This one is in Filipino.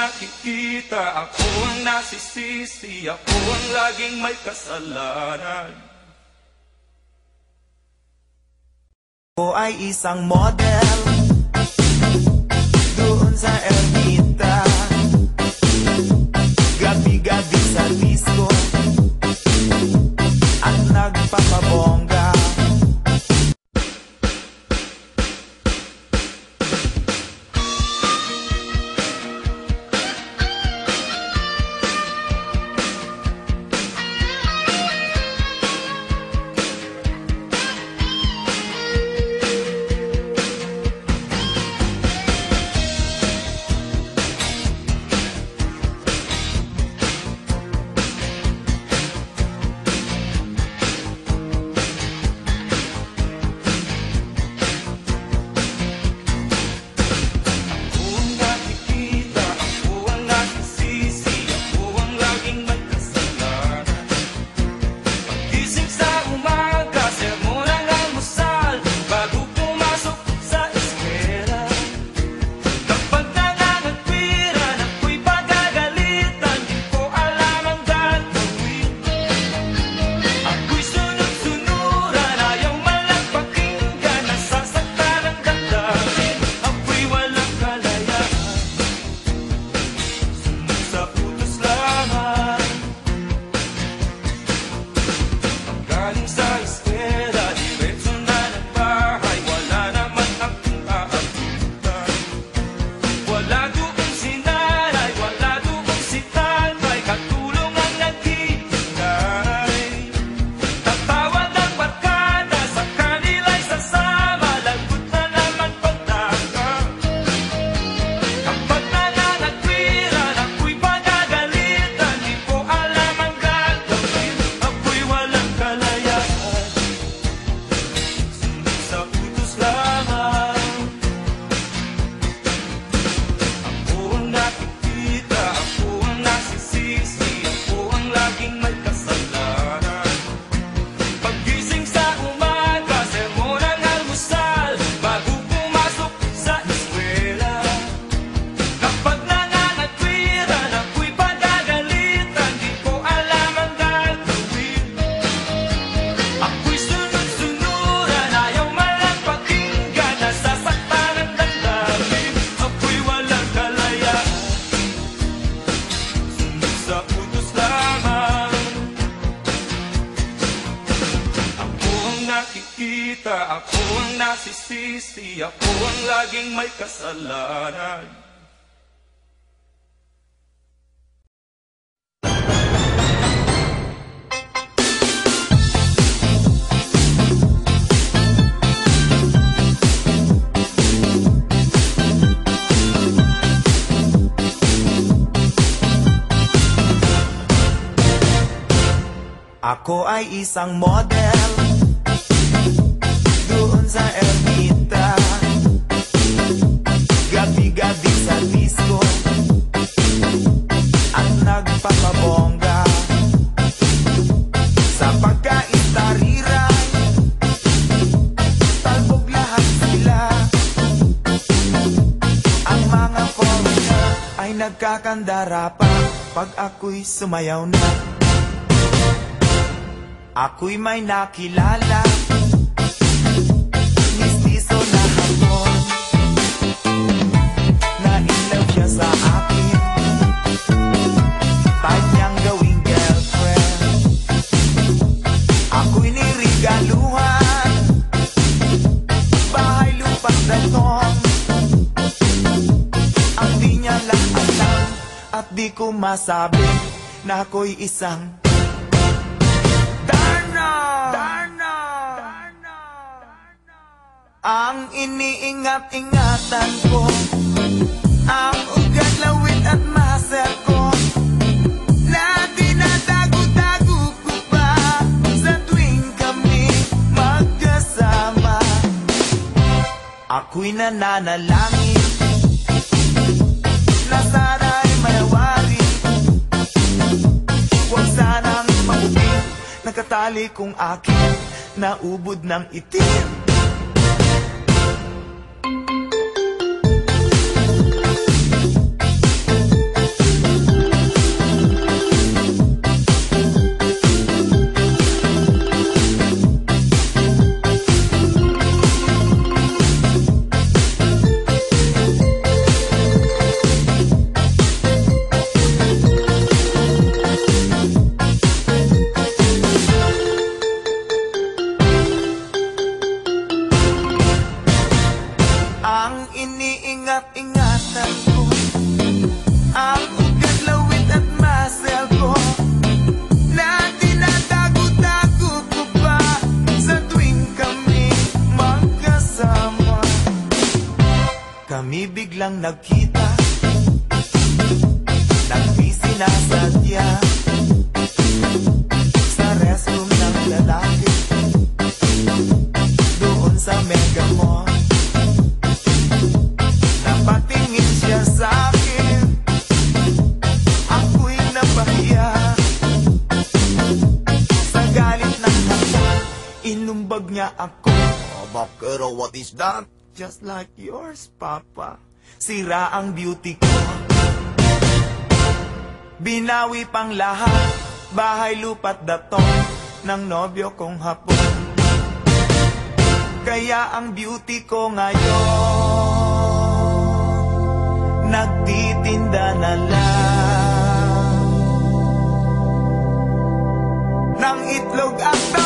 nakikita, ako ang nasisisi, ako ang laging may kasalanan. Ako ay isang model doon sa Ermita, gabi-gabi sa disco at nagpapabongga. Ako ang nasisisi, ako ang laging may kasalanan. Ako ay isang model doon sa Ermita, gabi-gabi sa disco at nagpapabongga. Sa pagkaitariray, talbog lahat sila. Ang mga foreigner ay nagkakandara pa pag ako'y sumayaw na. Ako'y may nakilala, mistiso na hapon, nailaw siya sa akin, type niyang gawing girlfriend. Ako'y nirigaluhan, bahay lupang datong, ang di niya lang alam at di ko masabi na ako'y isang ang iniingat-ingatan ko, ang ugat, lawit at muscle ko, na dinadago-dago ko pa sa tuwing kami magkasama. Ako'y nananalangin na sana'y manawari, huwag sanang maubing nakatali kong akin na ubod ng itim. biglang nagkita nang di sinasadya sa restroom ng lalaki doon sa Mega Mall. Napatingin siya sa akin, ako'y napahiya. Sa galit ng hanggang, inumbag niya ako. Oh, bakero, what is that? Just like yours, Papa. Sira ang beauty ko. Binawi pang lahat, bahay, lupa't dato ng nobyo kong hapon. Kaya ang beauty ko ngayon nagtitinda na lang ng itlog at